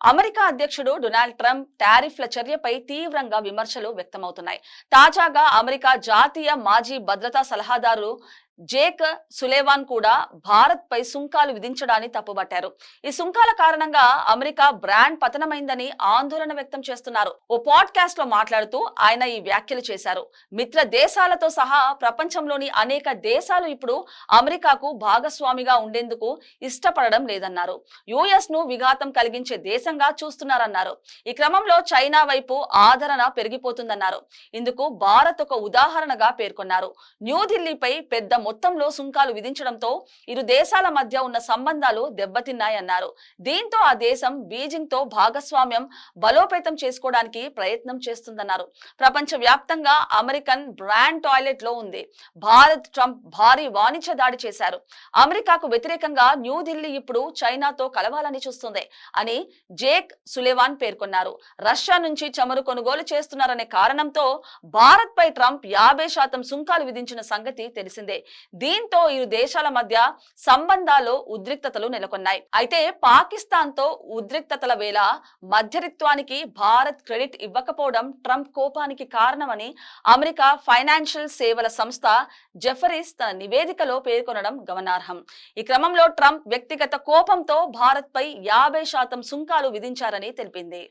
America అధ్యక్షుడు Donald Trump టారిఫ్ల చర్యపై తీవ్రంగా విమర్శలు వ్యక్తమవుతున్నాయి. తాజాగా అమెరికా జాతీయ మాజీ భద్రతా సలహాదారు జేక్ సులేవాన్ కూడా భారత్ పై సుంకాలు విధించడాన్ని తప్పుబట్టారు. ఈ సుంకాల కారణంగా అమెరికా బ్రాండ్ పతనమైందని ఆందోళన వ్యక్తం చేస్తున్నారు. ఓ పాడ్కాస్ట్ లో మాట్లాడుతూ ఆయన ఈ వ్యాఖ్యలు చేశారు. మిత్ర దేశాలతో సహా ప్రపంచంలోని అనేక దేశాలు ఇప్పుడు అమెరికాకు భాగస్వామిగా ఉండేందుకు ఇష్టపడడం లేదన్నారు. యుఎస్ ను విఘాతం కలిగించే దేశంగా చూస్తున్నారన్నారు. ఈ క్రమంలో చైనా వైపు ఆదరణ పెరిగిపోతుందన్నారు. ఇందుకు భారత్ ఒక ఉదాహరణగా పేర్కొన్నారు. న్యూఢిల్లీపై పెద్ద మొత్తంలో సుంకాలు విధించడంతో ఇరు దేశాల మధ్య ఉన్న సంబంధాలు దెబ్బతిన్నాయన్నారు. దీంతో ఆ దేశం బీజింగ్ తో భాగస్వామ్యం బలోపేతం చేసుకోవడానికి ప్రయత్నం చేస్తుందన్నారు. ప్రపంచ వ్యాప్తంగా అమెరికన్ బ్రాండ్ టాయిలెట్ లో ఉంది. భారత్ ట్రంప్ భారీ వాణిజ్య దాడి చేశారు. అమెరికాకు వ్యతిరేకంగా న్యూఢిల్లీ ఇప్పుడు చైనాతో కలవాలని చూస్తుంది అని జేక్ సులేవాన్ పేర్కొన్నారు. రష్యా నుంచి చమురు కొనుగోలు చేస్తున్నారనే కారణంతో భారత్ పై ట్రంప్ 50% సుంకాలు విధించిన సంగతి తెలిసిందే. దీంతో ఇరు దేశాల మధ్య సంబంధాలు ఉద్రిక్తతలు నెలకొన్నాయి. అయితే పాకిస్తాన్ తో ఉద్రిక్తతల వేళ మధ్యరిత్వానికి భారత్ క్రెడిట్ ఇవ్వకపోవడం ట్రంప్ కోపానికి కారణమని అమెరికా ఫైనాన్షియల్ సేవల సంస్థ జెఫరీస్ తన నివేదికలో పేర్కొనడం గమనార్హం. ఈ క్రమంలో ట్రంప్ వ్యక్తిగత కోపంతో భారత్ పై 50% సుంకాలు విధించారని తెలిపింది.